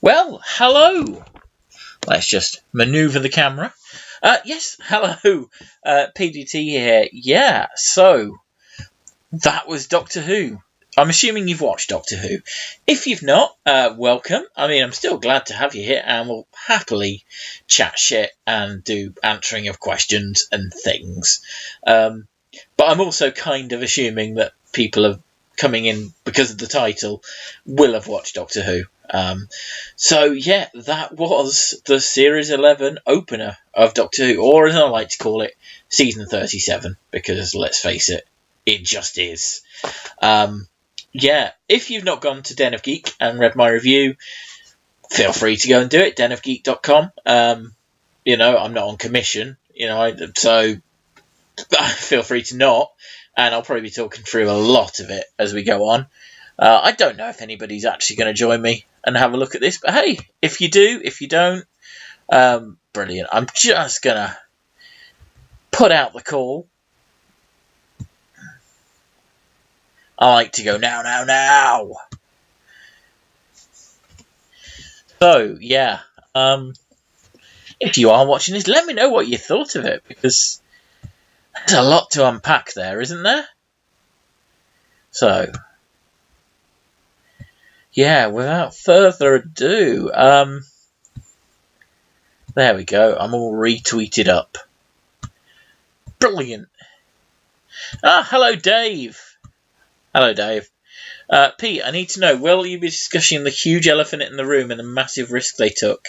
Well, hello. Let's just maneuver the camera. Yes, hello. PDT here. Yeah, so that was Doctor Who. I'm assuming you've watched Doctor Who. If you've not, welcome. I mean, I'm still glad to have you here, and we'll happily chat shit and do answering of questions and things. But I'm also kind of assuming that people are coming in because of the title will have watched Doctor Who. So yeah, that was the Series 11 opener of Doctor Who, or as I like to call it, Season 37, because let's face it, it just is. Yeah, if you've not gone to Den of Geek and read my review, feel free to go and do it, denofgeek.com. I'm not on commission, so feel free to not, and I'll probably be talking through a lot of it as we go on. I don't know if anybody's actually going to join me and have a look at this, but hey, if you do, if you don't, brilliant. I'm just going to put out the call. I like to go now. So, yeah, if you are watching this, let me know what you thought of it, because there's a lot to unpack there, isn't there? So, yeah, without further ado, there we go. I'm all retweeted up. Brilliant. Hello, Dave. Hello, Dave. Pete, I need to know, will you be discussing the huge elephant in the room and the massive risk they took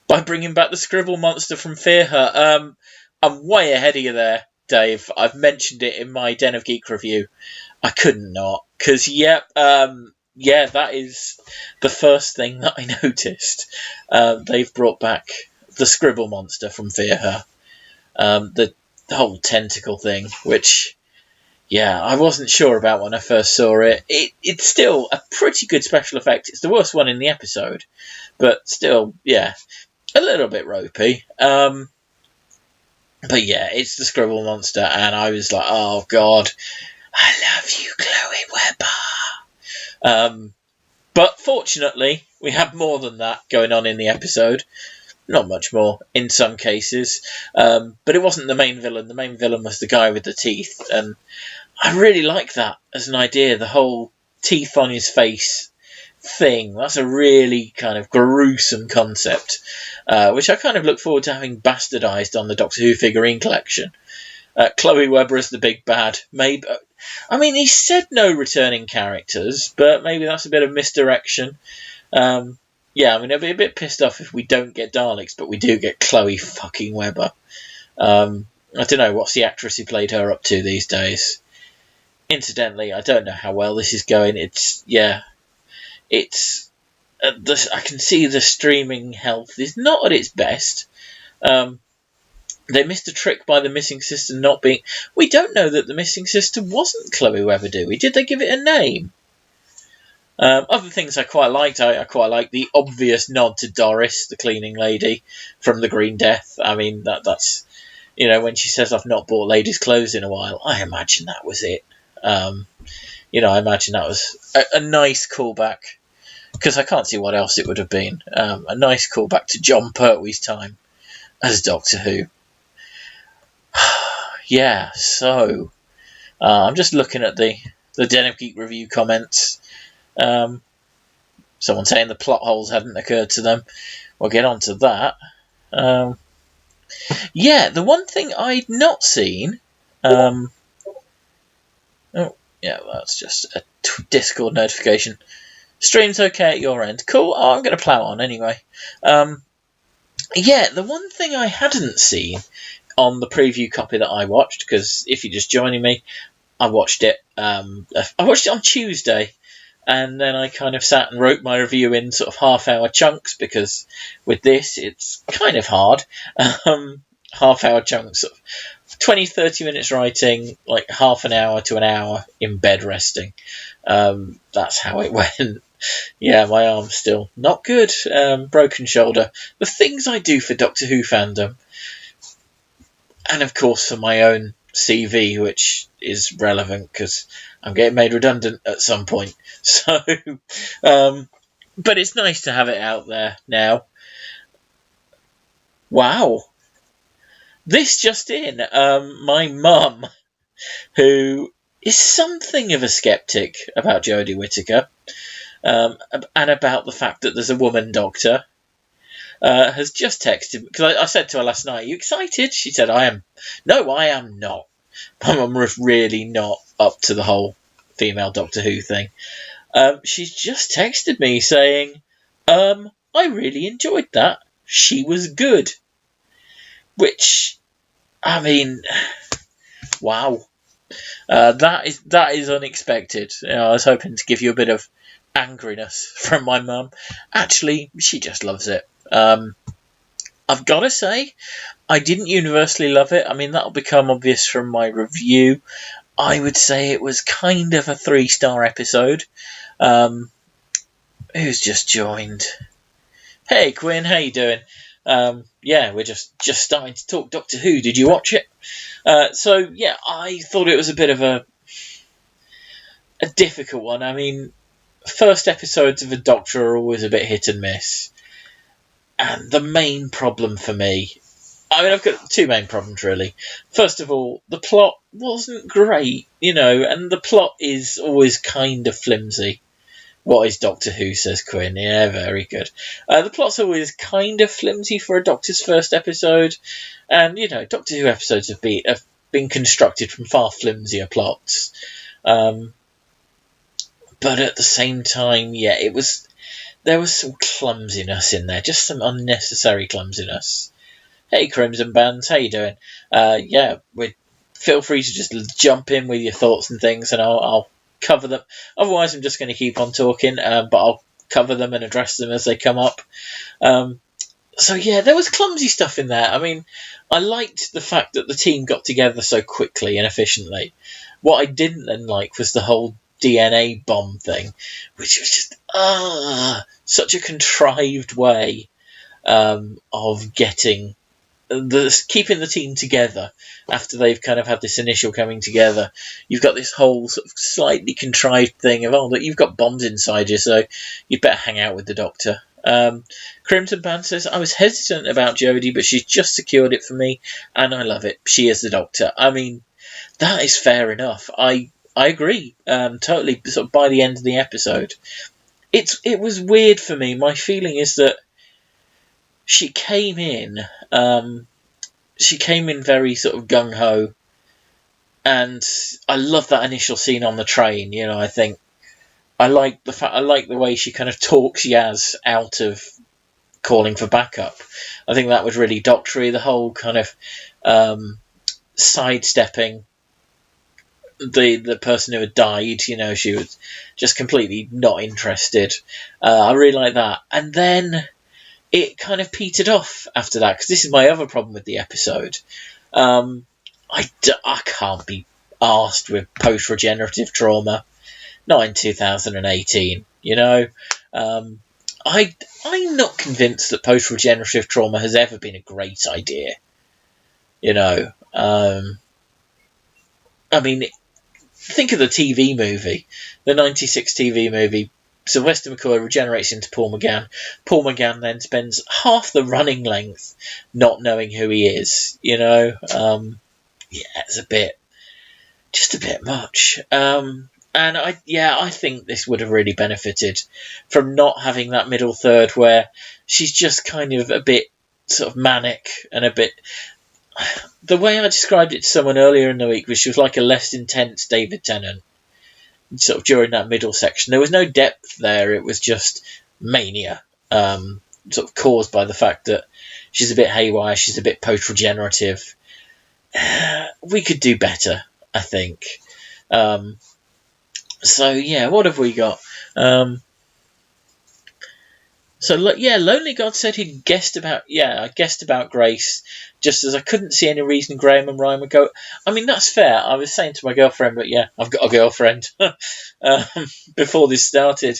by bringing back the Scribble monster from Fear Her? I'm way ahead of you there, Dave. I've mentioned it in my Den of Geek review. I couldn't not, because, that is the first thing that I noticed. They've brought back the Scribble monster from Fear Her. The whole tentacle thing, which, yeah, I wasn't sure about when I first saw it. It's still a pretty good special effect. It's the worst one in the episode, but still, yeah, a little bit ropey. But yeah, it's the Scribble monster, and I was like, oh god, I love you, Chloe Webber. But fortunately, we had more than that going on in the episode. Not much more, in some cases. But it wasn't the main villain. The main villain was the guy with the teeth. And I really like that as an idea, the whole teeth on his face thing. That's a really kind of gruesome concept, which I kind of look forward to having bastardised on the Doctor Who figurine collection. Chloe Webber is the big bad. Maybe, I mean, he said no returning characters, but maybe that's a bit of misdirection. Yeah, I mean, I'll be a bit pissed off if we don't get Daleks, but we do get Chloe fucking Webber. I don't know, what's the actress who played her up to these days? Incidentally, I don't know how well this is going. I can see the streaming health is not at its best. They missed a trick by the missing sister not being... We don't know that the missing sister wasn't Chloe Webber, do we? Did they give it a name? Other things I quite liked. I quite liked the obvious nod to Doris, the cleaning lady from the Green Death. I mean, that's when she says, I've not bought ladies' clothes in a while, I imagine that was it. I imagine that was a nice callback, because I can't see what else it would have been. A nice callback to John Pertwee's time as Doctor Who. Yeah, so I'm just looking at the Den of Geek review comments. Someone saying the plot holes hadn't occurred to them. We'll get on to that. Yeah, the one thing I'd not seen... oh, yeah, that's just a Discord notification. Stream's okay at your end. Cool, I'm going to plough on anyway. Yeah, the one thing I hadn't seen on the preview copy that I watched, because if you're just joining me, I watched it on Tuesday, and then I kind of sat and wrote my review in sort of half-hour chunks, because with this, it's kind of hard. Half-hour chunks, sort of 20-30 minutes writing, like half an hour to an hour in bed resting. That's how it went. Yeah, my arm's still not good. Broken shoulder. The things I do for Doctor Who fandom, and of course for my own CV, which is relevant because I'm getting made redundant at some point. So, but it's nice to have it out there now. Wow. This just in, my mum, who is something of a skeptic about Jodie Whittaker, and about the fact that there's a woman doctor, has just texted me, because I said to her last night, "Are you excited?" She said, "I am." No, I am not. My mum was really not up to the whole female Doctor Who thing. She's just texted me saying, "I really enjoyed that. She was good." Which, I mean, wow. That is unexpected. I was hoping to give you a bit of angriness from my mum. Actually, she just loves it. I've got to say, I didn't universally love it. I mean, that'll become obvious from my review. I would say it was kind of a 3-star episode. Who's just joined? Hey, Quinn, how you doing? Yeah, we're just starting to talk Doctor Who. Did you watch it? So, yeah, I thought it was a bit of a difficult one. I mean, first episodes of a Doctor are always a bit hit and miss. And the main problem for me... I mean, I've got 2 main problems, really. First of all, the plot wasn't great, and the plot is always kind of flimsy. What is Doctor Who, says Quinn. Yeah, very good. The plot's always kind of flimsy for a Doctor's first episode. And, Doctor Who episodes have been constructed from far flimsier plots. But at the same time, yeah, there was some clumsiness in there. Just some unnecessary clumsiness. Hey, Crimson Bands, how you doing? Yeah, feel free to just jump in with your thoughts and things, and I'll cover them. Otherwise, I'm just going to keep on talking, but I'll cover them and address them as they come up. So yeah, there was clumsy stuff in there. I mean, I liked the fact that the team got together so quickly and efficiently. What I didn't then like was the whole DNA bomb thing, which was just such a contrived way of getting keeping the team together after they've kind of had this initial coming together. You've got this whole sort of slightly contrived thing of, that you've got bombs inside you, so you'd better hang out with the Doctor. Crimson Band says, I was hesitant about Jodie, but she's just secured it for me, and I love it. She is the Doctor. I mean, that is fair enough. I agree, totally. Sort of by the end of the episode, it was weird for me. My feeling is that she came in very sort of gung-ho, and I love that initial scene on the train. I think I like the way she kind of talks Yaz out of calling for backup. I think that was really doctory. The whole kind of sidestepping the person who had died. She was just completely not interested. I really like that, and then it kind of petered off after that, because this is my other problem with the episode. I can't be arsed with post-regenerative trauma. Not in 2018, I'm not convinced that post-regenerative trauma has ever been a great idea. I mean, think of the TV movie, the 96 TV movie. Sylvester McCoy regenerates into Paul McGann. Paul McGann then spends half the running length not knowing who he is. It's just a bit much. And I think this would have really benefited from not having that middle third where she's just kind of a bit sort of manic and a bit. The way I described it to someone earlier in the week was she was like a less intense David Tennant. Sort of during that middle section, there was no depth there. It was just mania, sort of caused by the fact that she's a bit haywire, she's a bit post-regenerative. We could do better, I think. So yeah, what have we got? Lonely God said he'd guessed about Grace, just as I couldn't see any reason Graham and Ryan would go. I mean, that's fair. I was saying to my girlfriend, but yeah, I've got a girlfriend. Before this started,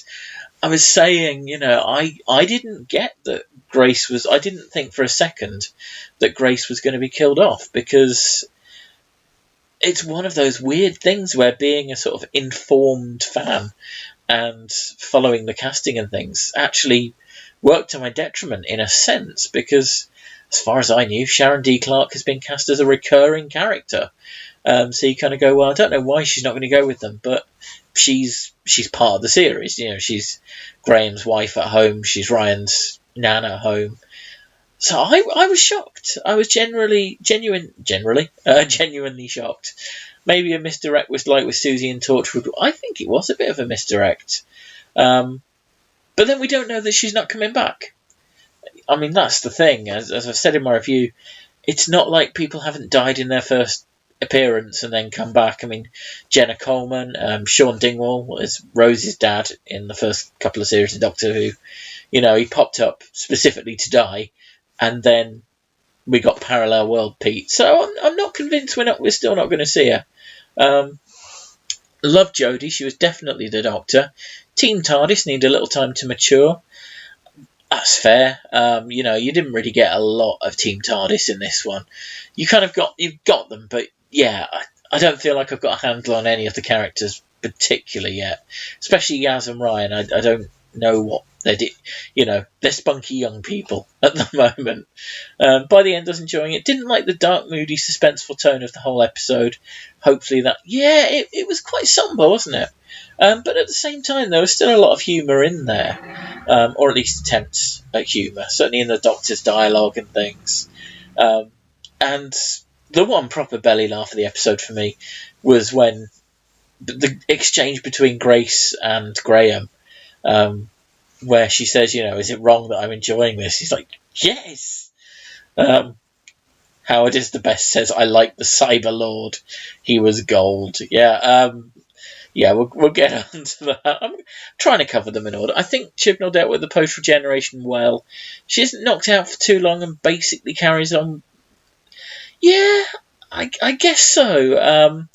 I was saying, I didn't get that Grace was. I didn't think for a second that Grace was going to be killed off, because it's one of those weird things where, being a sort of informed fan, and following the casting and things actually worked to my detriment in a sense, because as far as I knew, Sharon D. Clarke has been cast as a recurring character. So you kind of go, well, I don't know why she's not going to go with them, but she's part of the series. She's Graham's wife at home. She's Ryan's nan at home. So I was shocked. I was genuinely shocked. Maybe a misdirect was like with Susie and Torchwood. I think it was a bit of a misdirect. But then we don't know that she's not coming back. I mean, that's the thing. As I've said in my review, it's not like people haven't died in their first appearance and then come back. I mean, Jenna Coleman, Sean Dingwall as Rose's dad in the first couple of series of Doctor Who. He popped up specifically to die, and then we got Parallel World Pete. So I'm not convinced we're still not going to see her. Love Jodie. She was definitely the Doctor. Team TARDIS need a little time to mature. That's fair. You didn't really get a lot of Team TARDIS in this one. You've got them, but yeah, I don't feel like I've got a handle on any of the characters particularly yet. Especially Yaz and Ryan. I don't know what they did. They're spunky young people at the moment. By the end, I was enjoying it. Didn't like the dark, moody, suspenseful tone of the whole episode. Hopefully it was quite somber, wasn't it? But at the same time, there was still a lot of humour in there, or at least attempts at humour, certainly in the Doctor's dialogue and things. And the one proper belly laugh of the episode for me was when the exchange between Grace and Graham, where she says, is it wrong that I'm enjoying this? He's like, yes! Howard is the best says, I like the Cyber Lord. He was gold. Yeah, we'll get on to that. I'm trying to cover them in order. I think Chibnall dealt with the post-regeneration well. She isn't knocked out for too long and basically carries on. Yeah, I guess so.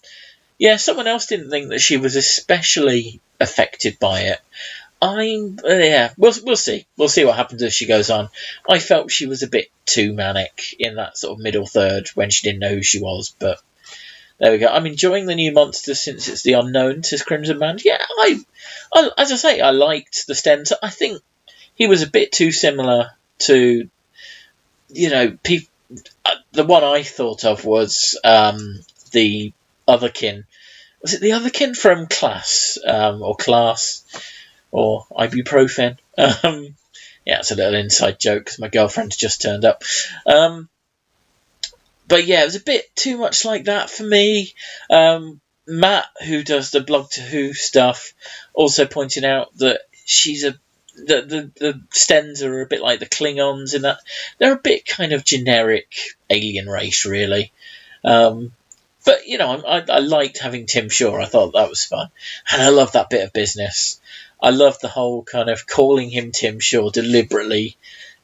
Someone else didn't think that she was especially affected by it. We'll see. We'll see what happens as she goes on. I felt she was a bit too manic in that sort of middle third when she didn't know who she was, but there we go. I'm enjoying the new monster since it's the unknown, says Crimson Band. Yeah, I as I say, I liked the Stentor. I think he was a bit too similar to, the one I thought of was the Otherkin. Was it the Otherkin from Class, or Class, or Ibuprofen? It's a little inside joke because my girlfriend's just turned up. But yeah, it was a bit too much like that for me. Matt, who does the Blog to Who stuff, also pointed out that the Stens are a bit like the Klingons in that they're a bit kind of generic alien race, really. But I liked having Tim Shaw. I thought that was fun, and I love that bit of business. I love the whole kind of calling him Tim Shaw deliberately.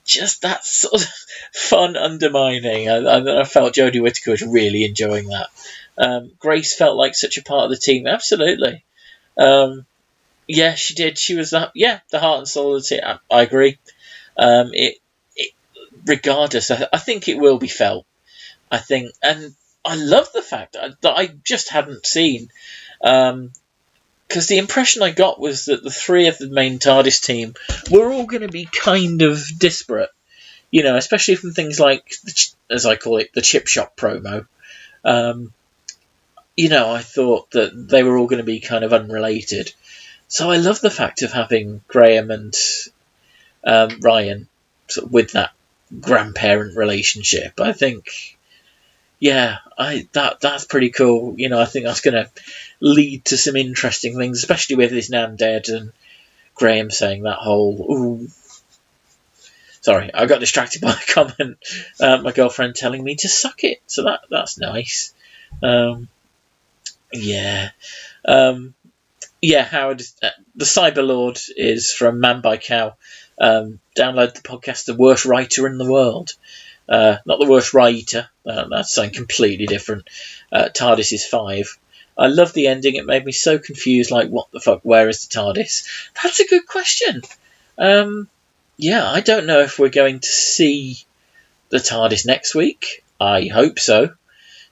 Just that sort of fun undermining. I felt Jodie Whittaker was really enjoying that. Grace felt like such a part of the team. Absolutely. She did. She was the heart and soul of the team. I agree. Regardless, I think it will be felt. I think, and I love the fact that I just hadn't seen. Because the impression I got was that the three of the main TARDIS team were all going to be kind of disparate, especially from things like, as I call it, the chip shop promo. I thought that they were all going to be kind of unrelated. So I love the fact of having Graham and Ryan sort of with that grandparent relationship. I think, that's pretty cool. I think that's going to lead to some interesting things, especially with his nan dead and Graham saying that whole, ooh. Sorry, I got distracted by a comment. My girlfriend telling me to suck it, so that's nice. Howard, the Cyber Lord is from Man by Cow. Download the podcast, The Worst Writer in the World. Not the worst writer. That's something completely different. TARDIS is 5. I love the ending. It made me so confused. Like, what the fuck? Where is the TARDIS? That's a good question. I don't know if we're going to see the TARDIS next week. I hope so.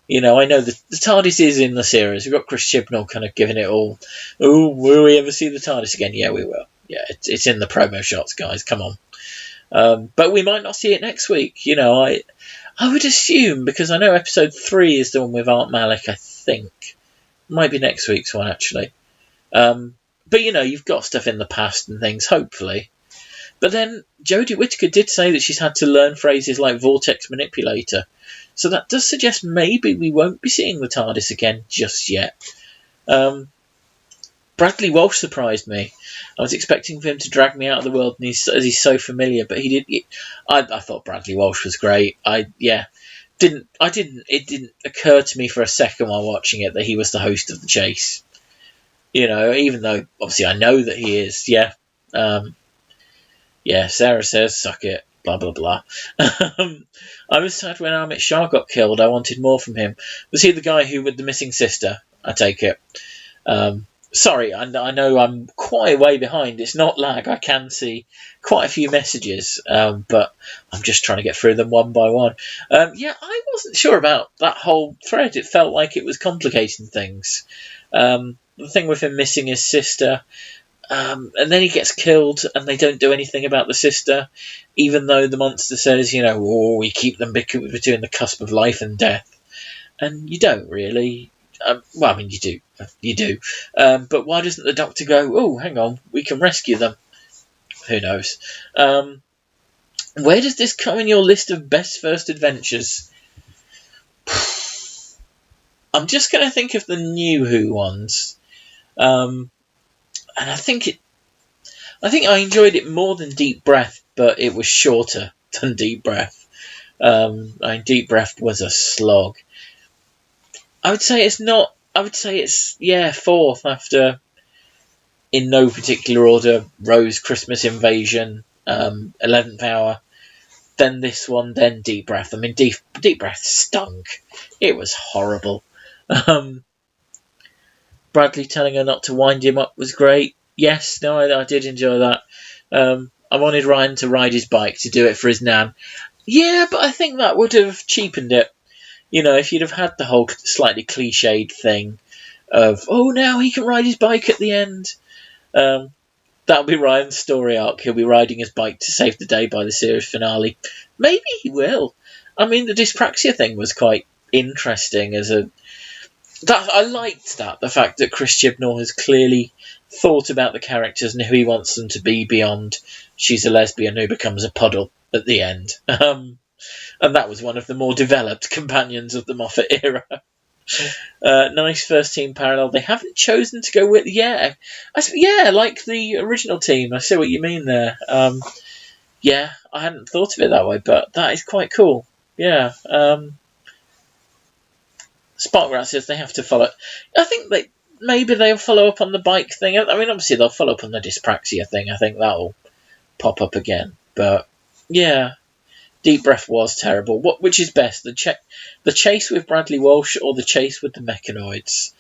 You know, I know the TARDIS is in the series. We've got Chris Chibnall kind of giving it all. Oh, will we ever see the TARDIS again? Yeah, we will. Yeah, it's in the promo shots, guys. Come on. But we might not see it next week. You know, I would assume, because I know episode 3 is the one with Art Malik, I think. Might be next week's one, actually. But, you know, you've got stuff in the past and things, hopefully. But then Jodie Whittaker did say that she's had to learn phrases like vortex manipulator. So that does suggest maybe we won't be seeing the TARDIS again just yet. Bradley Walsh surprised me. I was expecting for him to drag me out of the world, and as he's so familiar, but he did. I thought Bradley Walsh was great. It didn't occur to me for a second while watching it that he was the host of The Chase. You know, even though obviously I know that he is. Yeah. Sarah says, suck it, blah, blah, blah. I was sad when Amit Shah got killed. I wanted more from him. Was he the guy who with the missing sister? I take it. Sorry, I know I'm quite a way behind. It's not lag. I can see quite a few messages, but I'm just trying to get through them one by one. I wasn't sure about that whole thread. It felt like it was complicating things. The thing with him missing his sister, and then he gets killed, and they don't do anything about the sister, even though the monster says, you know, we keep them between the cusp of life and death. And you don't really. Well, I mean, you do. But why doesn't the Doctor go, oh, hang on, we can rescue them? Who knows? Where does this come in your list of best first adventures? I'm just going to think of the New Who ones. And I think I enjoyed it more than Deep Breath, but it was shorter than Deep Breath. Deep Breath was a slog. I would say it's fourth after, in no particular order, Rose, Christmas Invasion, 11th Hour, then this one, then Deep Breath. I mean, Deep Breath stunk. It was horrible. Bradley telling her not to wind him up was great. Yes, no, I did enjoy that. I wanted Ryan to ride his bike to do it for his nan. Yeah, but I think that would have cheapened it. You know, if you'd have had the whole slightly cliched thing of, oh, now he can ride his bike at the end. That'll be Ryan's story arc. He'll be riding his bike to save the day by the series finale. Maybe he will. I mean, the dyspraxia thing was quite interesting I liked that, the fact that Chris Chibnall has clearly thought about the characters and who he wants them to be beyond she's a lesbian who becomes a puddle at the end. And that was one of the more developed companions of the Moffat era. Nice first team parallel. They haven't chosen to go with... like the original team. I see what you mean there. I hadn't thought of it that way, but that is quite cool. Yeah. Sparkrat says they have to follow... I think maybe they'll follow up on the bike thing. I mean, obviously they'll follow up on the dyspraxia thing. I think that'll pop up again. But, yeah... Deep Breath was terrible. Which is best, the chase with Bradley Walsh or the chase with the mechanoids?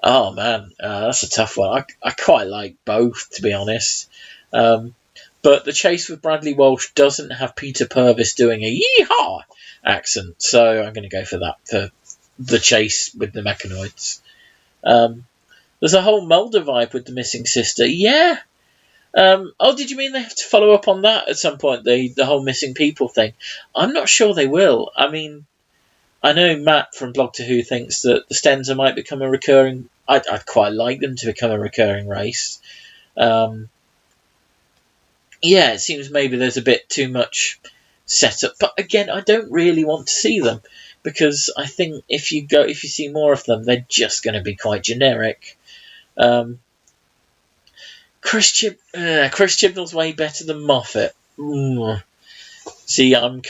Oh man, that's a tough one. I quite like both, to be honest. But the chase with Bradley Walsh doesn't have Peter Purvis doing a yeehaw accent, so I'm going to go for that, for the chase with the mechanoids. There's a whole Mulder vibe with the missing sister. Yeah. Did you mean they have to follow up on that at some point, the whole missing people thing? I'm not sure they will. I mean, I know Matt from Blog to Who thinks that the Stenza might become a recurring... I'd quite like them to become a recurring race. It seems maybe there's a bit too much set up. But again, I don't really want to see them, because I think if you see more of them, they're just going to be quite generic. Chris Chibnall's way better than Moffat. See, I'm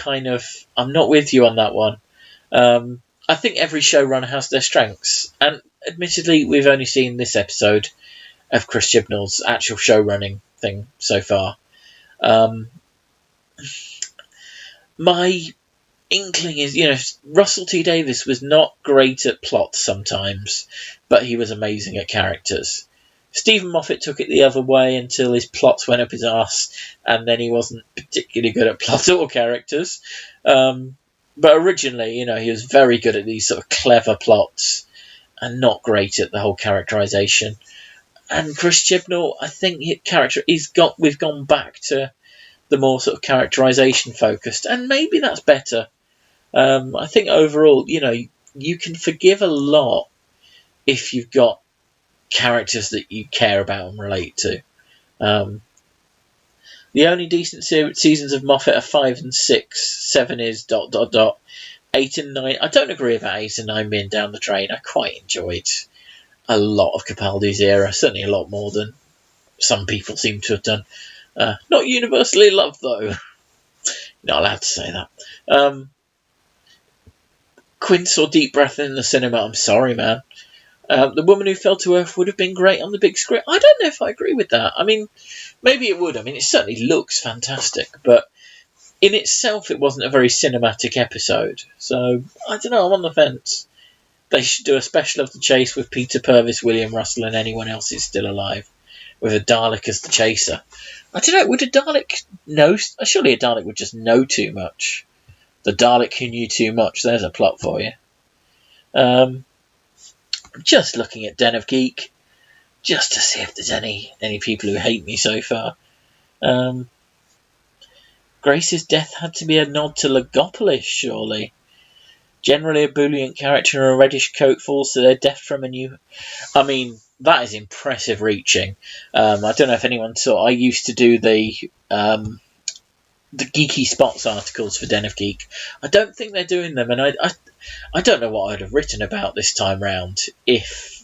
not with you on that one. I think every showrunner has their strengths, and admittedly, we've only seen this episode of Chris Chibnall's actual show running thing so far. My inkling is, Russell T Davies was not great at plots sometimes, but he was amazing at characters. Stephen Moffat took it the other way until his plots went up his arse, and then he wasn't particularly good at plot or characters. But originally, he was very good at these sort of clever plots and not great at the whole characterization. And Chris Chibnall, I think we've gone back to the more sort of characterization focused, and maybe that's better. I think overall, you can forgive a lot if you've got characters that you care about and relate to. The only decent seasons of Moffat are 5 and 6. 7 is ... 8 and 9. I don't agree about 8 and 9 being down the drain. I quite enjoyed a lot of Capaldi's era, certainly a lot more than some people seem to have done. Not universally loved, though. Not allowed to say that. Quinn saw Deep Breath in the cinema. I'm sorry, man. The Woman Who Fell to Earth would have been great on the big screen. I don't know if I agree with that. I mean, maybe it would. I mean, it certainly looks fantastic, but in itself, it wasn't a very cinematic episode. So, I don't know, I'm on the fence. They should do a special of the chase with Peter Purvis, William Russell, and anyone else who's still alive, with a Dalek as the chaser. I don't know, would a Dalek know? Surely a Dalek would just know too much. The Dalek who knew too much. There's a plot for you. Just looking at Den of Geek, just to see if there's any people who hate me so far. Grace's death had to be a nod to Logopolis, surely. Generally, a Boolean character in a reddish coat falls to their death from a new... I mean, that is impressive reaching. I don't know if anyone saw... I used to do the Geeky Spots articles for Den of Geek. I don't think they're doing them, and I don't know what I'd have written about this time round if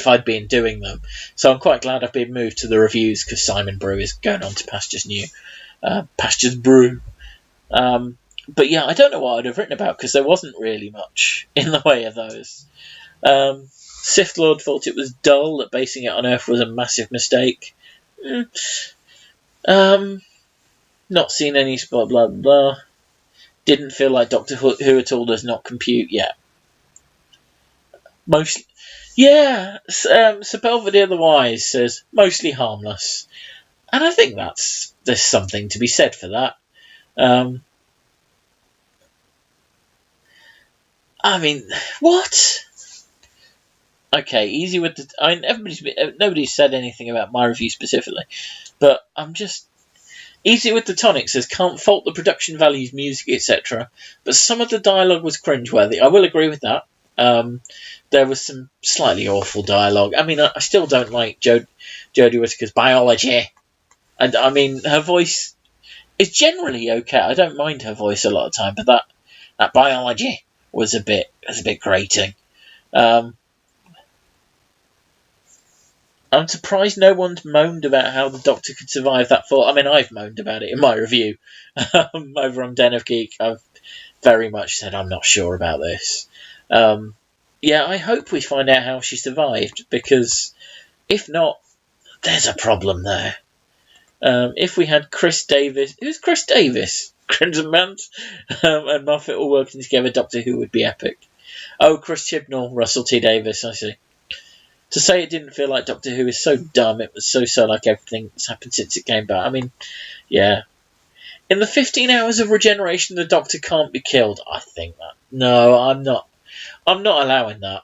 I'd been doing them. So I'm quite glad I've been moved to the reviews, because Simon Brew is going on to Pastures Brew. But yeah, I don't know what I'd have written about, because there wasn't really much in the way of those. Sith Lord thought it was dull, that basing it on Earth was a massive mistake. Not seen any blah blah blah. Didn't feel like Doctor Who at all does not compute yet. Mostly, yeah. Sir Belvedere the Wise says mostly harmless, and I think there's something to be said for that. I mean, what? Okay, easy with the... I mean, nobody's said anything about my review specifically, but I'm just... Easy with the Tonic says, can't fault the production values, music, etc., but some of the dialogue was cringeworthy. I will agree with that. There was some slightly awful dialogue. I mean, I still don't like Jodie Whittaker's biology. And I mean, her voice is generally okay. I don't mind her voice a lot of the time, but that biology was a bit grating. I'm surprised no one's moaned about how the Doctor could survive that fall. I mean, I've moaned about it in my review over on Den of Geek. I've very much said I'm not sure about this. Yeah, I hope we find out how she survived, because if not, there's a problem there. If we had Chris Davis... Who's Chris Davis? Crimson Mant? And Moffat all working together, Doctor Who would be epic. Oh, Chris Chibnall, Russell T Davis, I see. To say it didn't feel like Doctor Who is so dumb, it was so like everything that's happened since it came back. I mean, yeah. In the 15 hours of regeneration, the Doctor can't be killed. I think that. No, I'm not allowing that.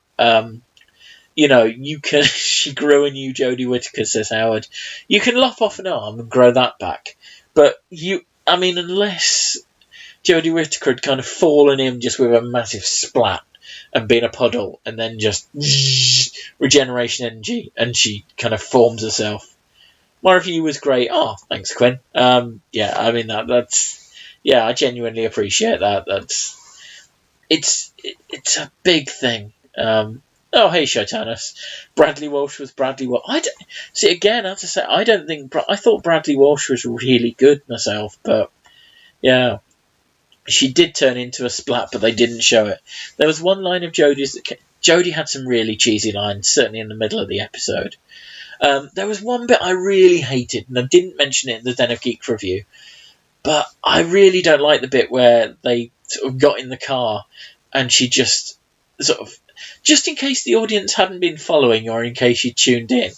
You can... She grew a new Jodie Whittaker, says Howard. You can lop off an arm and grow that back. But unless Jodie Whittaker had kind of fallen in just with a massive splat and been a puddle, and then just regeneration energy, and she kind of forms herself. My review was great. Oh, thanks, Quinn. Yeah, I mean that's... Yeah, I genuinely appreciate that. It's a big thing. Oh, hey, Shotanus. Bradley Walsh was Bradley Walsh. See, again, I have to say, I thought Bradley Walsh was really good myself, but yeah. She did turn into a splat, but they didn't show it. There was one line of Jodie's that... Jodie had some really cheesy lines, certainly in the middle of the episode. There was one bit I really hated, and I didn't mention it in the Den of Geek review, but I really don't like the bit where they sort of got in the car, and she just sort of... just in case the audience hadn't been following, or in case you tuned in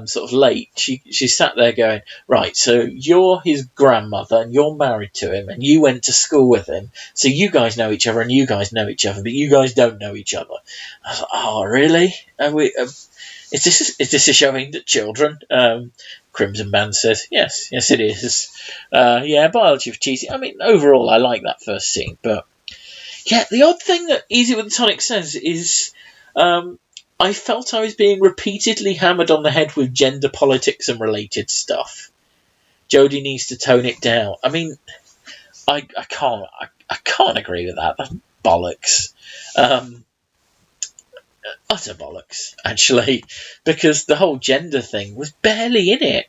sort of late, she sat there going, right, so you're his grandmother and you're married to him and you went to school with him, so you guys know each other and you guys know each other, but you guys don't know each other. I was like, oh, really? Is this a show aimed at children? Crimson Band says, yes, it is. Yeah, biology of cheesy. I mean, overall, I like that first scene, but yeah, the odd thing that Easy with the Tonic says is, I felt I was being repeatedly hammered on the head with gender politics and related stuff. Jodie needs to tone it down. I mean, I can't agree with that. That's bollocks. Utter bollocks, actually, because the whole gender thing was barely in it.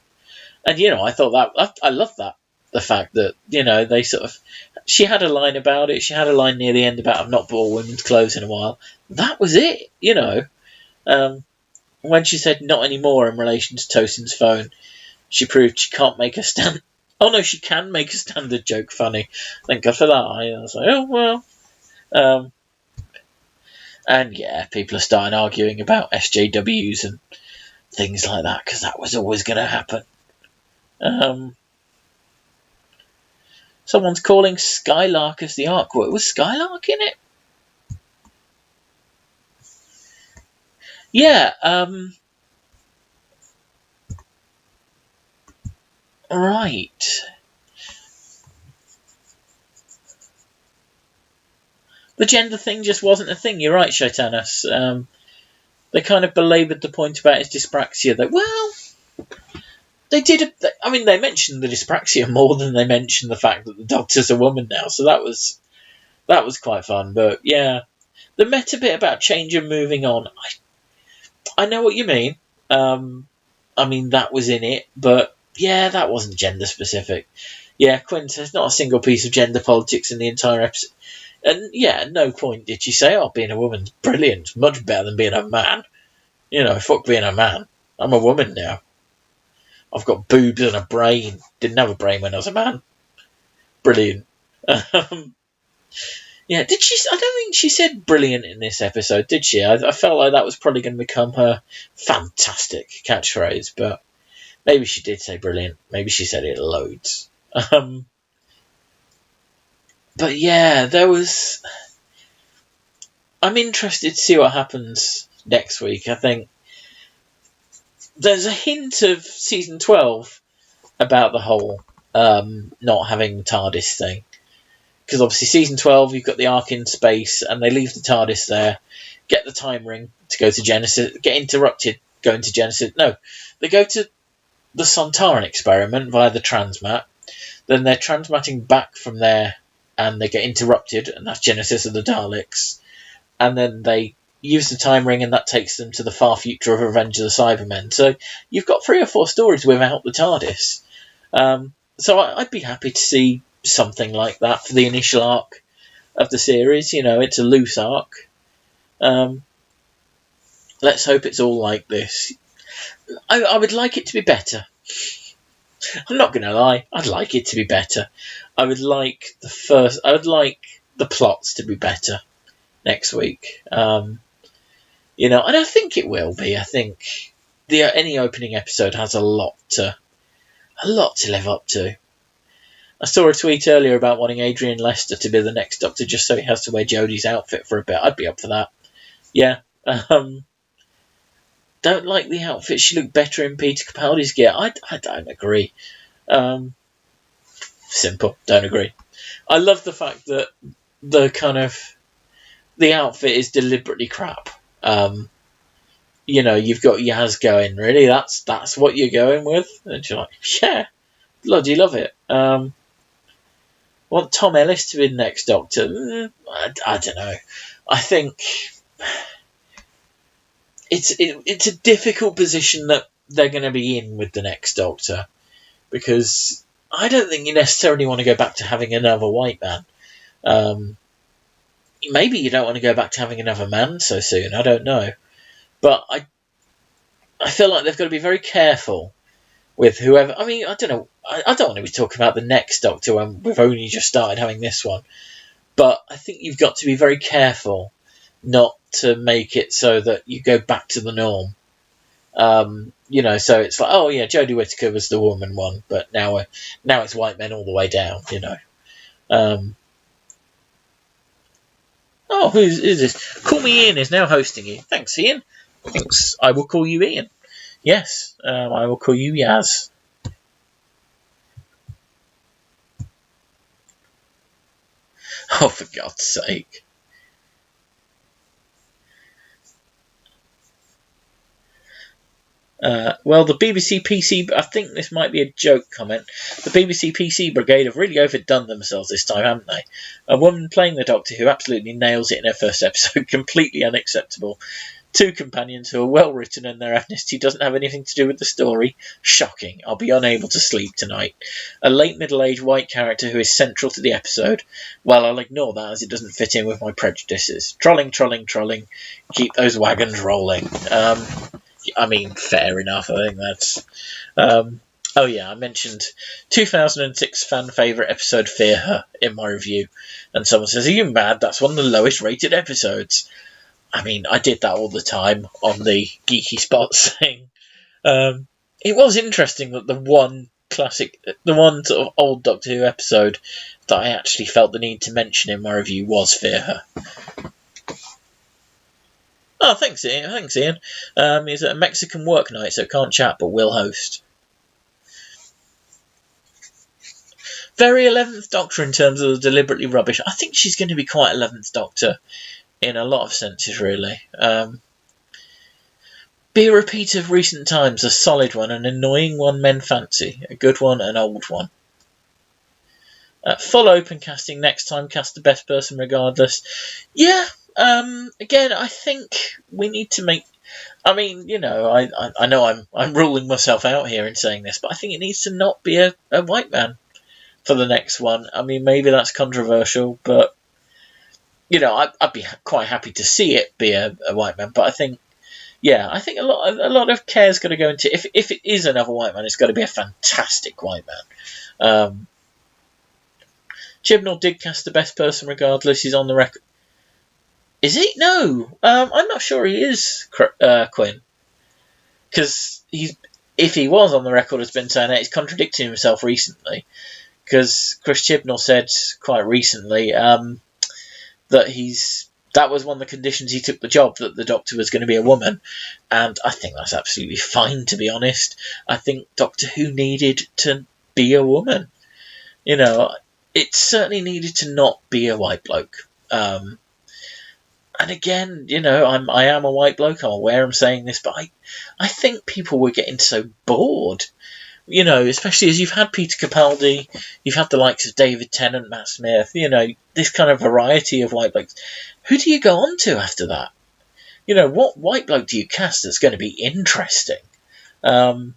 And, I thought that, I love that. The fact that, they sort of, she had a line about it, she had a line near the end about I've not bought women's clothes in a while. That was it, when she said not anymore in relation to Tosin's phone, she proved she can't make a stand. Oh no, she can make a standard joke funny. Thank God for that. I was like, oh well. And yeah, people are starting arguing about SJWs and things like that, because that was always going to happen. Someone's calling Skylark as the Ark. Was Skylark in it? Yeah, right. The gender thing just wasn't a thing. You're right, Shotanas. They kind of belaboured the point about his dyspraxia. That, well, they did. They mentioned the dyspraxia more than they mentioned the fact that the Doctor's a woman now. So that was quite fun. But yeah, the meta bit about change and moving on. I know what you mean. That was in it, but yeah, that wasn't gender specific. Yeah, Quinn says not a single piece of gender politics in the entire episode. And yeah, at no point did she say, oh, being a woman's brilliant, much better than being a man. Fuck being a man. I'm a woman now. I've got boobs and a brain. Didn't have a brain when I was a man. Brilliant. Yeah, did she? I don't think she said brilliant in this episode, did she? I felt like that was probably going to become her fantastic catchphrase, but maybe she did say brilliant. Maybe she said it loads. But yeah, I'm interested to see what happens next week. I think there's a hint of season 12 about the whole not having the TARDIS thing. Because obviously season 12, you've got the Ark in space, and they leave the TARDIS there, get the time ring to go to Genesis, get interrupted going to Genesis. No, they go to the Sontaran experiment via the transmat. Then they're transmatting back from there, and they get interrupted, and that's Genesis of the Daleks. And then they use the time ring, and that takes them to the far future of Revenge of the Cybermen. So you've got 3 or 4 stories without the TARDIS. So I'd be happy to see something like that for the initial arc of the series. It's a loose arc. Let's hope it's all like this. I would like it to be better. I'm not going to lie. I'd like it to be better. I would like the plots to be better next week. And I think it will be. I think any opening episode has a lot to live up to. I saw a tweet earlier about wanting Adrian Lester to be the next Doctor just so he has to wear Jodie's outfit for a bit. I'd be up for that. Yeah. Don't like the outfit. She looked better in Peter Capaldi's gear. I don't agree. Simple. Don't agree. I love the fact that the outfit is deliberately crap. You've got Yaz going, really? That's what you're going with? And you're like, yeah, bloody love it. Want Tom Ellis to be the next Doctor? I don't know. I think it's a difficult position that they're going to be in with the next Doctor, because I don't think you necessarily want to go back to having another white man. Maybe you don't want to go back to having another man so soon. I don't know. But I feel like they've got to be very careful with whoever. I mean, I don't know. I don't want to be talking about the next Doctor when we've only just started having this one. But I think you've got to be very careful not to make it so that you go back to the norm. So it's like, oh yeah, Jodie Whittaker was the woman one, but now it's white men all the way down. Who's this? Call Me Ian is now hosting you. Thanks, Ian. Thanks. I will call you Ian. Yes, I will call you Yaz. Oh, for God's sake. Well, the BBC PC... I think this might be a joke comment. The BBC PC Brigade have really overdone themselves this time, haven't they? A woman playing the Doctor who absolutely nails it in her first episode. Completely unacceptable. Two companions who are well written and their ethnicity doesn't have anything to do with the story. Shocking. I'll be unable to sleep tonight. A late middle-aged white character who is central to the episode. Well, I'll ignore that as it doesn't fit in with my prejudices. Trolling. Keep those wagons rolling. Fair enough. I think that's... I mentioned 2006 fan favourite episode Fear Her in my review. And someone says, are you mad? That's one of the lowest rated episodes. I did that all the time on the Geeky Spots thing. It was interesting that the one sort of old Doctor Who episode that I actually felt the need to mention in my review was Fear Her. Oh, thanks, Ian. He's at a Mexican work night, so can't chat, but will host. Very 11th Doctor in terms of the deliberately rubbish. I think she's going to be quite 11th Doctor in a lot of senses, really. Be a repeat of recent times, a solid one, an annoying one men fancy, a good one, an old one. Full open casting next time, cast the best person regardless. Yeah, again, I think we need to make... I know I'm ruling myself out here in saying this, but I think it needs to not be a white man for the next one. Maybe that's controversial, but I'd be quite happy to see it be a white man. But I think a lot of care's got to go into if it is another white man, it's got to be a fantastic white man. Chibnall did cast the best person regardless. He's on the record. Is he? No, I'm not sure he is, Quinn, because if he was on the record has been saying that, he's contradicting himself recently. Because Chris Chibnall said quite recently that was one of the conditions he took the job, that the Doctor was going to be a woman, and I think that's absolutely fine, to be honest. I think Doctor Who needed to be a woman. It certainly needed to not be a white bloke. And again, I am a white bloke, I'm aware I'm saying this, but I think people were getting so bored. Especially as you've had Peter Capaldi, you've had the likes of David Tennant, Matt Smith, this kind of variety of white blokes. Who do you go on to after that? What white bloke do you cast that's going to be interesting? Whoever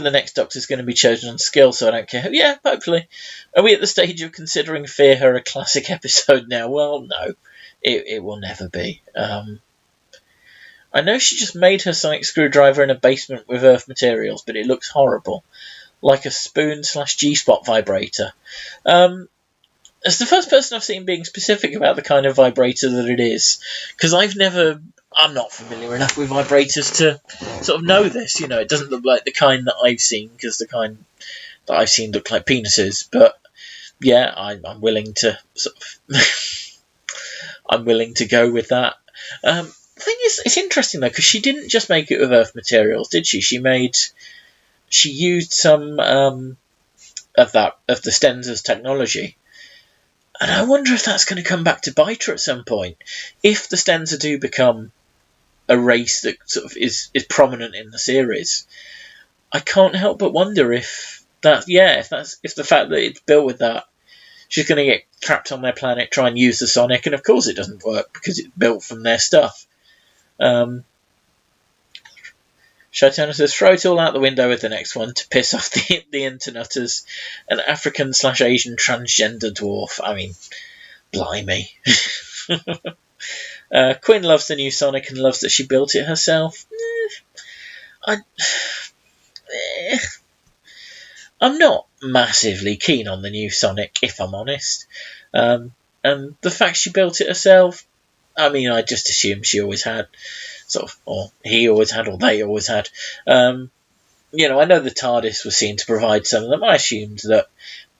the next Doctor is going to be chosen on skill, so I don't care. Yeah, hopefully. Are we at the stage of considering Fear Her a classic episode now? Well, no. It will never be. I know she just made her sonic screwdriver in a basement with earth materials, but it looks horrible. Like a spoon/G-spot vibrator. As the first person I've seen being specific about the kind of vibrator that it is, because I'm not familiar enough with vibrators to sort of know this. It doesn't look like the kind that I've seen, because the kind that I've seen look like penises. But yeah, I'm willing to I'm willing to go with that. The thing is, it's interesting though, because she didn't just make it with earth materials, did she? She used some of the Stenzer's technology. And I wonder if that's going to come back to bite her at some point. If the Stenzer do become a race that sort of is prominent in the series, I can't help but wonder if the fact that it's built with that, she's going to get trapped on their planet, try and use the sonic, and of course it doesn't work because it's built from their stuff. Shaitana says, throw it all out the window with the next one to piss off the internutters. An African/Asian transgender dwarf. Blimey. Quinn loves the new Sonic and loves that she built it herself. I'm not massively keen on the new Sonic, if I'm honest. And the fact she built it herself, I mean, I just assumed she always had, or he always had, or they always had. I know the TARDIS was seen to provide some of them. I assumed that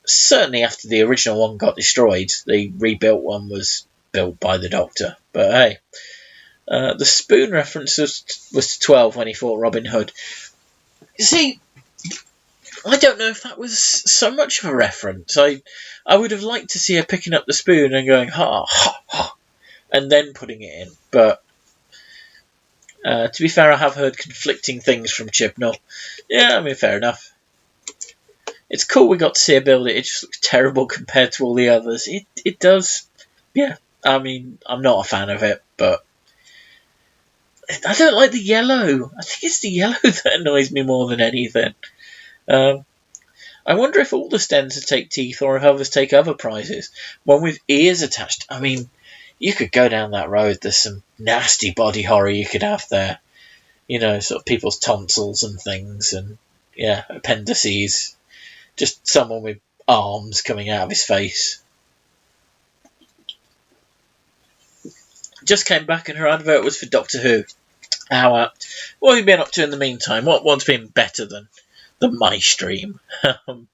certainly after the original one got destroyed, the rebuilt one was built by the Doctor. But hey, the spoon reference was to 12 when he fought Robin Hood. You see, I don't know if that was so much of a reference. I would have liked to see her picking up the spoon and going, ha, ha, ha, and then putting it in. But to be fair, I have heard conflicting things from Chibnall. Yeah, I mean, fair enough. It's cool we got to see her build it. It just looks terrible compared to all the others. It does. Yeah, I mean, I'm not a fan of it, but I don't like the yellow. I think it's the yellow that annoys me more than anything. I wonder if all the Stensers take teeth or if others take other prizes. One with ears attached. I mean, you could go down that road. There's some nasty body horror you could have there. Sort of people's tonsils and things, and yeah, appendices. Just someone with arms coming out of his face. Just came back and her advert was for Doctor Who. How apt. What have you been up to in the meantime? What's been better than my stream? Don't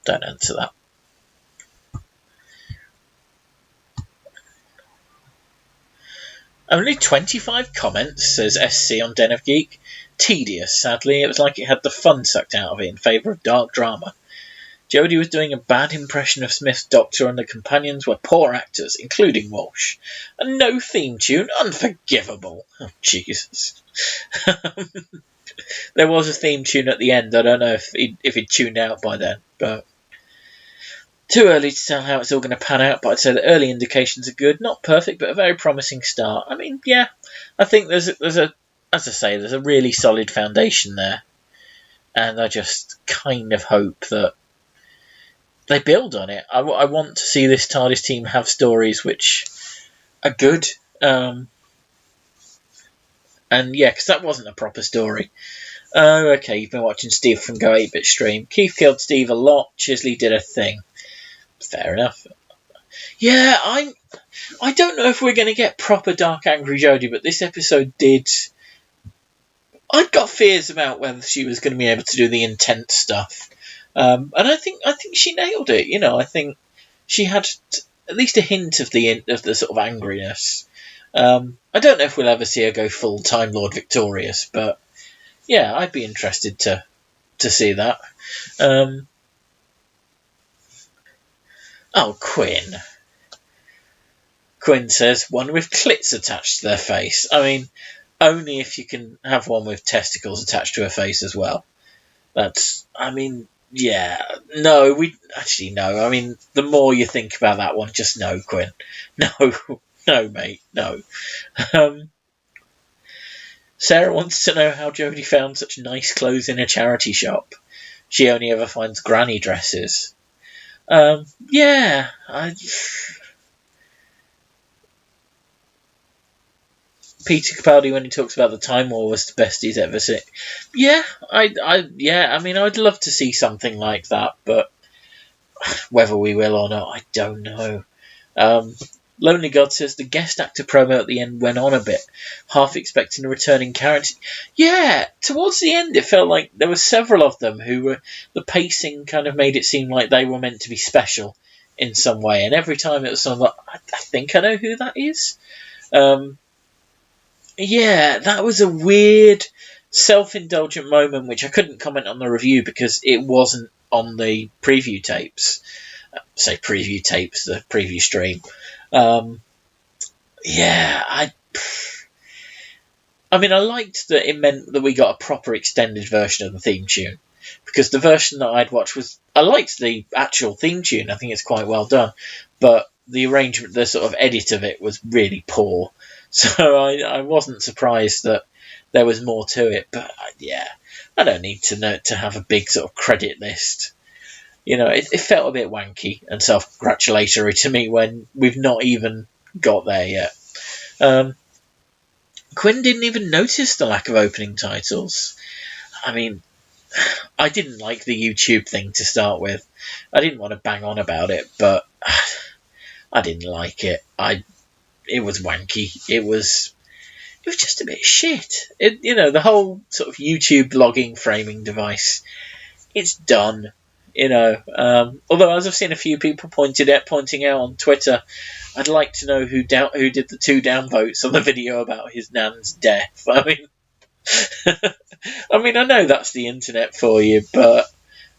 answer that. Only 25 comments, says SC on Den of Geek. Tedious, sadly. It was like it had the fun sucked out of it in favour of dark drama. Jodie was doing a bad impression of Smith's Doctor and the companions were poor actors, including Walsh. And no theme tune, unforgivable. Oh, Jesus. There was a theme tune at the end. I don't know if he'd tuned out by then, but too early to tell how it's all going to pan out, but I'd say the early indications are good. Not perfect, but a very promising start. I mean, yeah, I think there's a really solid foundation there. And I just kind of hope that they build on it. I want to see this TARDIS team have stories which are good. And yeah, because that wasn't a proper story. Oh, okay, you've been watching Steve from Go 8-Bit stream. Keith killed Steve a lot. Chisley did a thing. Fair enough. Yeah, I don't know if we're going to get proper Dark Angry Jodie, but this episode did. I'd got fears about whether she was going to be able to do the intense stuff, and I think she nailed it. I think she had at least a hint of the sort of angriness. I don't know if we'll ever see her go full Time Lord Victorious, but yeah, I'd be interested to see that. Quinn. Quinn says, one with clits attached to their face. I mean, only if you can have one with testicles attached to her face as well. Yeah. No, no. I mean, the more you think about that one, just no, Quinn. No, mate, no. Sarah wants to know how Jodie found such nice clothes in a charity shop. She only ever finds granny dresses. Yeah, Peter Capaldi, when he talks about the Time War, was the best he's ever seen. Yeah, I mean, I'd love to see something like that, but whether we will or not, I don't know. Lonely God says the guest actor promo at the end went on a bit, half expecting a returning character. Yeah, towards the end it felt like there were several of them who were, the pacing kind of made it seem like they were meant to be special in some way, and every time it was someone like, I think I know who that is. Yeah, that was a weird, self-indulgent moment which I couldn't comment on the review because it wasn't on the preview tapes. The preview stream. Yeah, I mean, I liked that it meant that we got a proper extended version of the theme tune, because the version that I'd watched I liked the actual theme tune. I think it's quite well done, but the arrangement, the sort of edit of it was really poor. So I wasn't surprised that there was more to it. But yeah, I don't need to have a big sort of credit list. It felt a bit wanky and self-congratulatory to me when we've not even got there yet. Quinn didn't even notice the lack of opening titles. I mean, I didn't like the YouTube thing to start with. I didn't want to bang on about it, but I didn't like it. It was wanky. It was just a bit shit. The whole sort of YouTube blogging framing device. It's done. Although as I've seen a few people pointing out on Twitter, I'd like to know who did the 2 downvotes on the video about his nan's death. I know that's the internet for you, but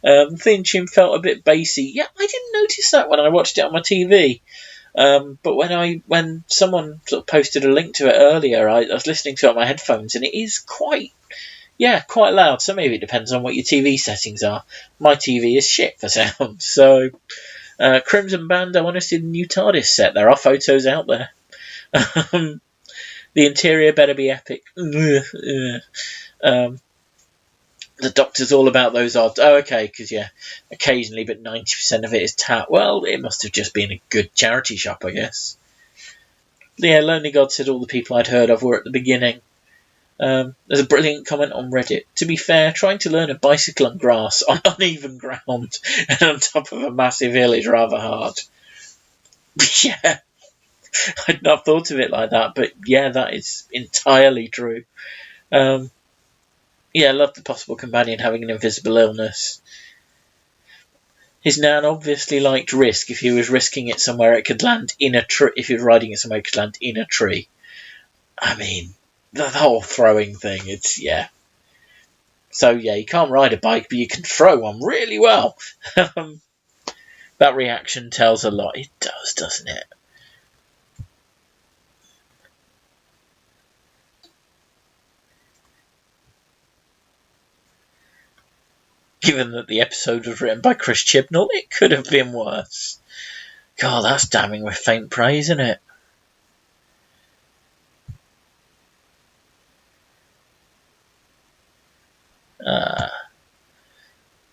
the theme tune felt a bit bassy. Yeah, I didn't notice that when I watched it on my TV. But when someone sort of posted a link to it earlier, I was listening to it on my headphones, and it is quite loud. So maybe it depends on what your TV settings are. My TV is shit for sound. So, Crimson Band, I want to see the new TARDIS set. There are photos out there. The interior better be epic. The Doctor's all about those odds. Oh, okay, because, occasionally, but 90% of it is tat. Well, it must have just been a good charity shop, I guess. Yeah, Lonely God said all the people I'd heard of were at the beginning. There's a brilliant comment on Reddit. To be fair, trying to learn a bicycle on grass on uneven ground and on top of a massive hill is rather hard. Yeah, I'd not thought of it like that, but yeah, that is entirely true. I love the possible companion having an invisible illness. His nan obviously liked risk. If he was risking it somewhere, it could land in a tree. If he was riding it somewhere, it could land in a tree. The whole throwing thing, So, you can't ride a bike, but you can throw one really well. That reaction tells a lot. It does, doesn't it? Given that the episode was written by Chris Chibnall, it could have been worse. God, that's damning with faint praise, isn't it?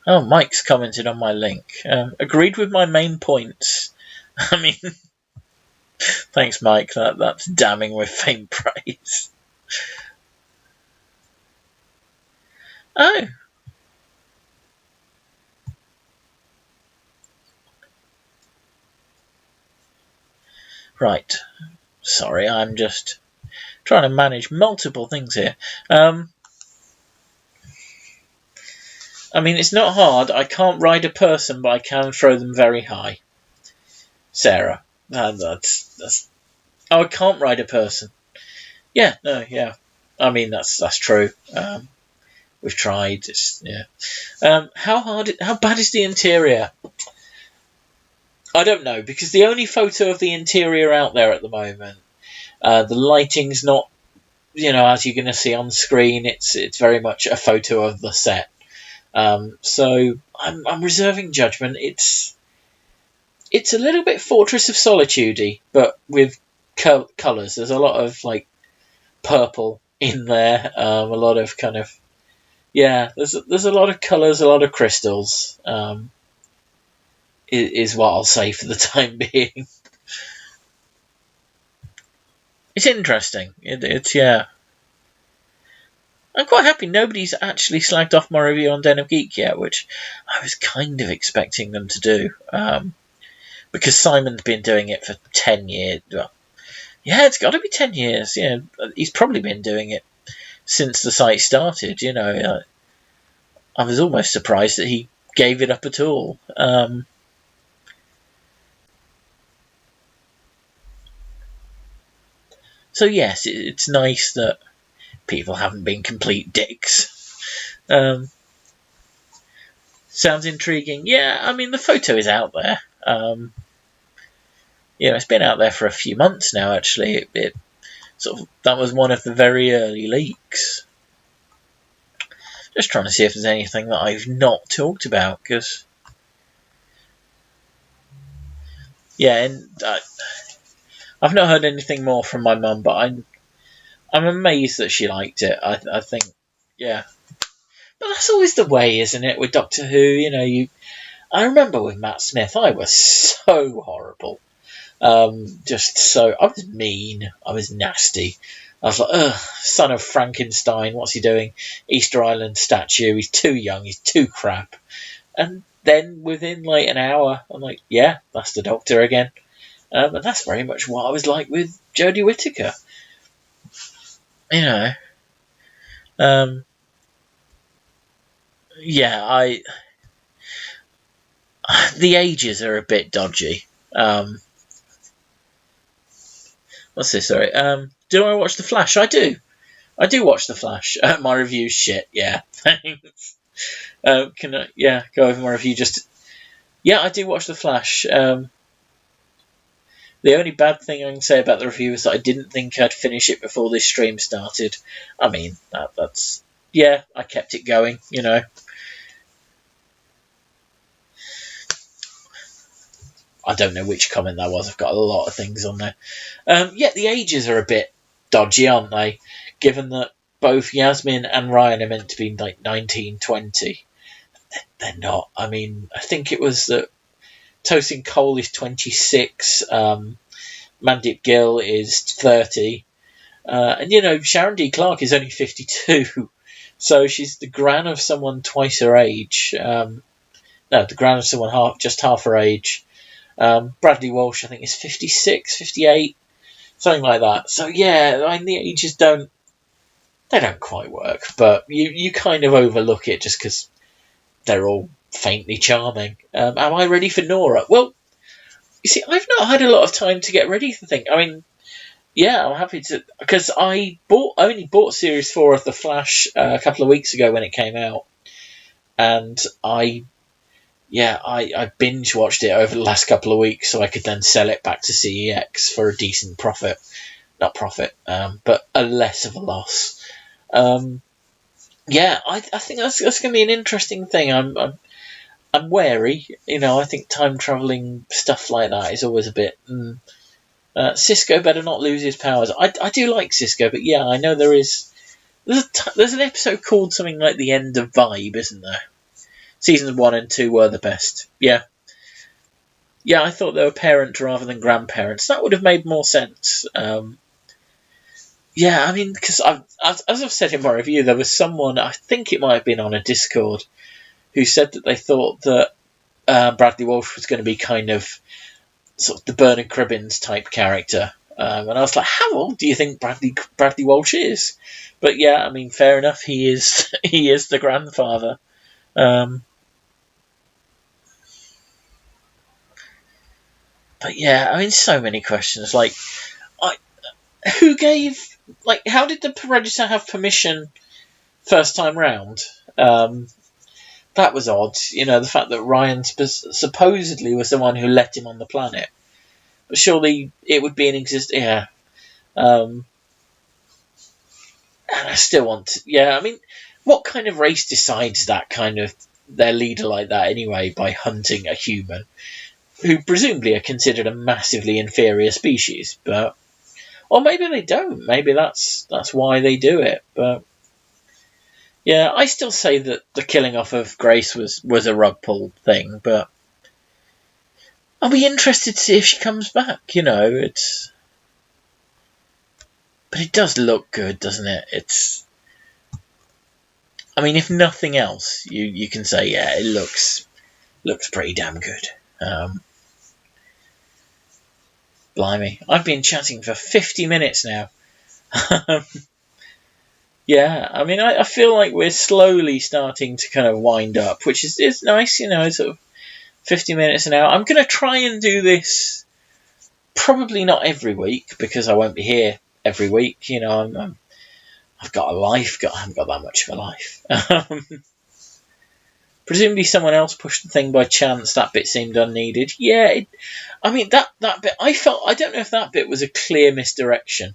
Mike's commented on my link. Agreed with my main points. Thanks, Mike. That's damning with faint praise. Oh. Right. Sorry, I'm just trying to manage multiple things here. It's not hard. I can't ride a person, but I can throw them very high. Sarah. That's. Oh, I can't ride a person. Yeah, no, yeah. That's true. We've tried. How bad is the interior? I don't know, because the only photo of the interior out there at the moment, the lighting's not, as you're going to see on screen, it's very much a photo of the set. So I'm reserving judgment. It's a little bit Fortress of Solitude-y, but with colours. There's a lot of purple in there. A lot of there's a lot of colours, a lot of crystals. Is what I'll say for the time being. It's interesting. It's I'm quite happy nobody's actually slagged off my review on Den of Geek yet, which I was kind of expecting them to do. Because Simon's been doing it for 10 years. Well, it's got to be 10 years. He's probably been doing it since the site started. I was almost surprised that he gave it up at all. So yes, it's nice that people haven't been complete dicks. Sounds intriguing. Yeah, the photo is out there. It's been out there for a few months now, actually. That was one of the very early leaks. Just trying to see if there's anything that I've not talked about, because... I've not heard anything more from my mum, but I'm amazed that she liked it. I think, but that's always the way, isn't it, with Doctor Who? I remember with Matt Smith, I was so horrible. I was mean. I was nasty. I was like, ugh, son of Frankenstein, what's he doing? Easter Island statue, he's too young, he's too crap. And then within like an hour, I'm like, yeah, that's the Doctor again. And that's very much what I was like with Jodie Whittaker. You know. Yeah, the ages are a bit dodgy. What's this? Sorry. Do I watch The Flash? I do. I do watch The Flash. My review's shit. Yeah. Thanks. Can I? Yeah, go over my review. Yeah, I do watch The Flash. The only bad thing I can say about the review is that I didn't think I'd finish it before this stream started. I mean, that's... Yeah, I kept it going, you know. I don't know which comment that was. I've got a lot of things on there. Yeah, the ages are a bit dodgy, aren't they? Given that both Yasmin and Ryan are meant to be like 19, 20. They're not. I mean, I think it was that Tosin Cole is 26, Mandeep Gill is 30, and you know, Sharon D. Clarke is only 52, so she's the gran of someone twice her age. No, the gran of someone just half her age. Bradley Walsh, I think, is 56, 58, something like that. So yeah, I mean, the ages don't quite work, but you kind of overlook it just because they're all faintly charming. Am I ready for Nora? Well, you see, I've not had a lot of time to get ready for things. I mean, yeah, I'm happy to, because I only bought Series 4 of The Flash a couple of weeks ago when it came out, and I binge watched it over the last couple of weeks so I could then sell it back to CEX for a decent profit. Not profit, but a less of a loss. Yeah, I think that's going to be an interesting thing. I'm wary, you know. I think time traveling stuff like that is always a bit. Cisco better not lose his powers. I do like Cisco, but yeah, I know there's an episode called something like The End of Vibe, isn't there? Seasons 1 and 2 were the best. Yeah, I thought they were parent rather than grandparents. That would have made more sense. Yeah, I mean, because as I've said in my review, there was someone, I think it might have been on a Discord, who said that they thought that Bradley Walsh was going to be kind of sort of the Bernard Cribbins type character. And I was like, how old do you think Bradley Walsh is? But yeah, I mean, fair enough, he is the grandfather. But yeah, I mean, so many questions. Like, how did the Predator have permission first time round? That was odd. You know, the fact that Ryan supposedly was the one who let him on the planet. But surely it would be in existence. Yeah. And I still want to... Yeah, I mean, what kind of race decides that kind of... their leader like that anyway by hunting a human? Who presumably are considered a massively inferior species. But... Or maybe they don't. Maybe that's why they do it. But... Yeah, I still say that the killing off of Grace was a rug pull thing, but I'll be interested to see if she comes back, you know, but it does look good, doesn't it? I mean, if nothing else, you can say, yeah, it looks pretty damn good. Blimey, I've been chatting for 50 minutes now. Yeah, I mean, I feel like we're slowly starting to kind of wind up, which is nice, you know, sort of 50 minutes an hour. I'm going to try and do this probably not every week, because I won't be here every week, you know, I've got a life, I haven't got that much of a life. Presumably someone else pushed the thing by chance, that bit seemed unneeded. Yeah, I mean, that bit, I don't know if that bit was a clear misdirection.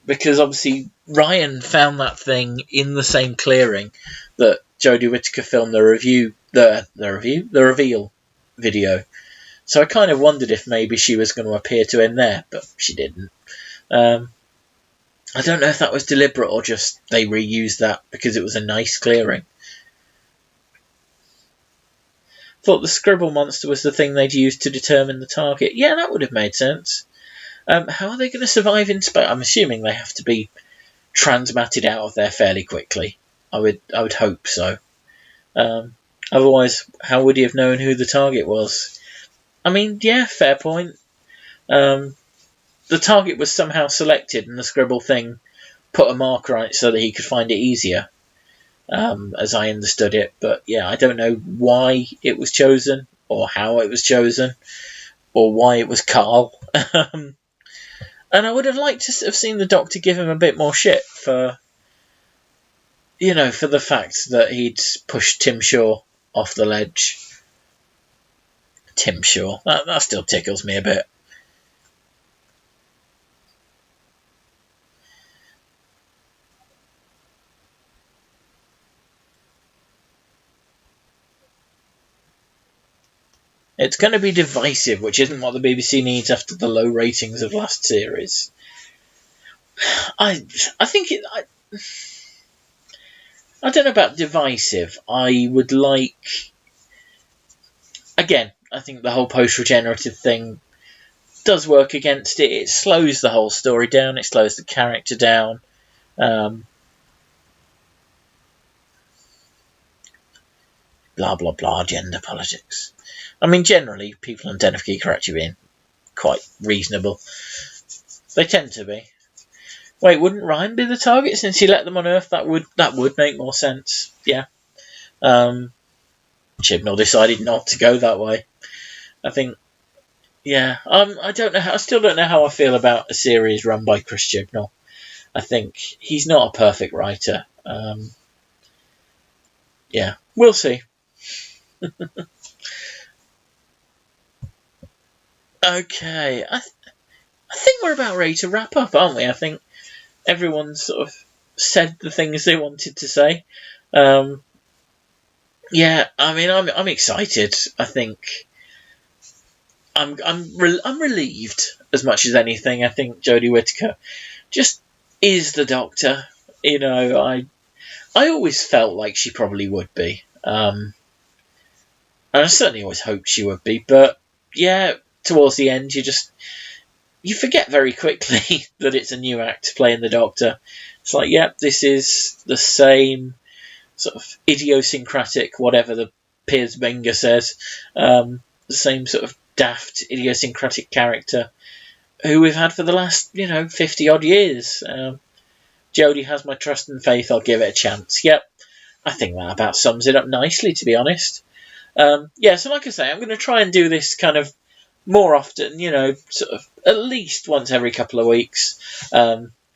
Because obviously Ryan found that thing in the same clearing that Jodie Whittaker filmed the reveal video. So I kind of wondered if maybe she was going to appear to him there, but she didn't. I don't know if that was deliberate or just they reused that because it was a nice clearing. Thought the scribble monster was the thing they'd used to determine the target. Yeah, that would have made sense. How are they going to survive in space? I'm assuming they have to be transmatted out of there fairly quickly. I would hope so. Otherwise, how would he have known who the target was? I mean, yeah, fair point. The target was somehow selected, and the scribble thing put a marker on it so that he could find it easier, as I understood it. But yeah, I don't know why it was chosen, or how it was chosen, or why it was Carl. And I would have liked to have seen the Doctor give him a bit more shit for, for the fact that he'd pushed Tim Shaw off the ledge. Tim Shaw. That still tickles me a bit. It's going to be divisive, which isn't what the BBC needs after the low ratings of last series. I think it... I don't know about divisive. I would like... Again, I think the whole post-regenerative thing does work against it. It slows the whole story down. It slows the character down. Blah, blah, blah, gender politics. I mean, generally, people on Den of Geek are actually being quite reasonable. They tend to be. Wait, wouldn't Ryan be the target since he let them on Earth? That would make more sense. Yeah. Chibnall decided not to go that way. I think. Yeah. I don't know. I still don't know how I feel about a series run by Chris Chibnall. I think he's not a perfect writer. Yeah, we'll see. Okay, I think we're about ready to wrap up, aren't we? I think everyone's sort of said the things they wanted to say. Yeah, I mean, I'm excited. I think I'm relieved as much as anything. I think Jodie Whittaker just is the Doctor. I always felt like she probably would be. And I certainly always hoped she would be. But yeah, towards the end, you forget very quickly that it's a new act playing the Doctor. It's like, yep, this is the same sort of idiosyncratic, whatever the Piers Benger says, the same sort of daft, idiosyncratic character who we've had for the last, 50-odd years. Jodie has my trust and faith, I'll give it a chance. Yep, I think that about sums it up nicely, to be honest. Yeah, so like I say, I'm going to try and do this kind of more often, sort of at least once every couple of weeks.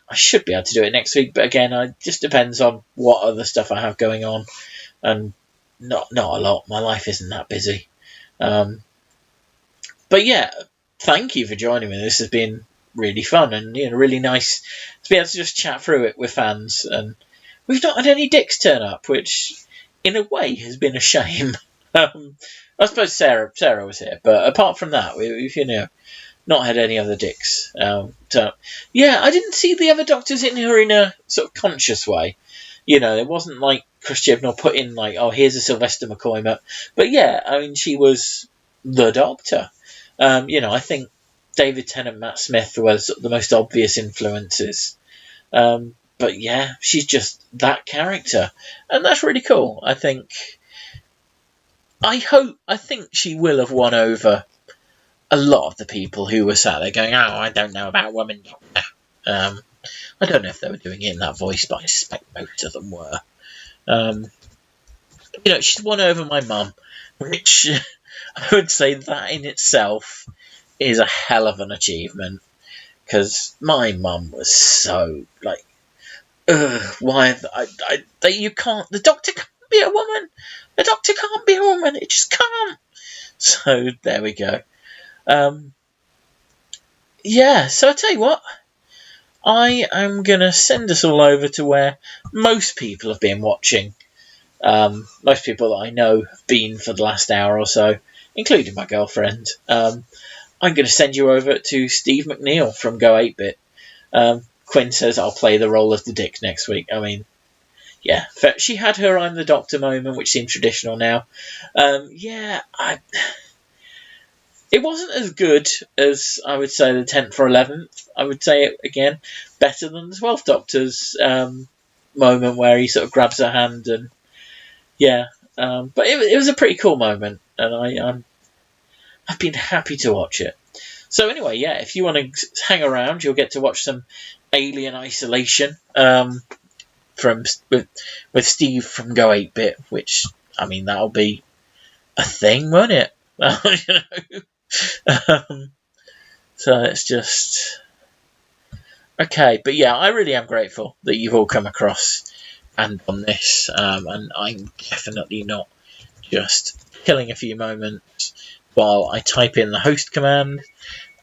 I should be able to do it next week, but again, it just depends on what other stuff I have going on, and not a lot. My life isn't that busy. But yeah, thank you for joining me. This has been really fun and really nice to be able to just chat through it with fans. And we've not had any dicks turn up, which in a way has been a shame. I suppose Sarah was here, but apart from that, we've not had any other dicks. Yeah, I didn't see the other Doctors in her in a sort of conscious way. It wasn't like Chris Chibnall put in like, oh, here's a Sylvester McCoy, but yeah, I mean, she was the Doctor. I think David Tennant, Matt Smith was the most obvious influences. But yeah, she's just that character, and that's really cool. I think she will have won over a lot of the people who were sat there going, oh, I don't know about Woman Doctor. I don't know if they were doing it in that voice, but I suspect most of them were. She's won over my mum, which I would say that in itself is a hell of an achievement, because my mum was so like, why you can't, the Doctor can't be a woman. The Doctor can't be a woman. It just can't. So there we go. Yeah, so I tell you what, I am going to send us all over to where most people have been watching. Most people that I know have been for the last hour or so, including my girlfriend. I'm going to send you over to Steve McNeil from Go 8-Bit. Quinn says I'll play the role of the Dick next week. I mean, yeah, she had her I'm the Doctor moment, which seems traditional now. Yeah, It wasn't as good as, I would say, the 10th or 11th. I would say it again better than the 12th Doctor's moment where he sort of grabs her hand, and yeah. But it was a pretty cool moment, and I've been happy to watch it. So anyway, yeah, if you want to hang around, you'll get to watch some Alien Isolation from with Steve from Go 8-Bit, which, I mean, that'll be a thing, won't it? You know? So it's just okay. But yeah, I really am grateful that you've all come across and done this, and I'm definitely not just killing a few moments while I type in the host command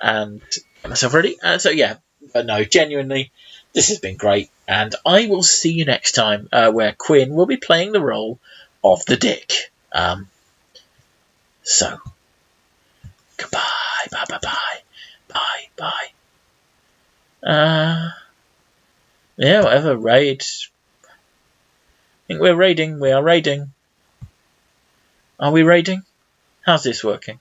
and get myself ready. So yeah, but no, genuinely, this has been great, and I will see you next time, where Quinn will be playing the role of the Dick. So goodbye, bye, bye, bye, bye, bye. Yeah, whatever. Raid. I think we're raiding. We are raiding. Are we raiding? How's this working?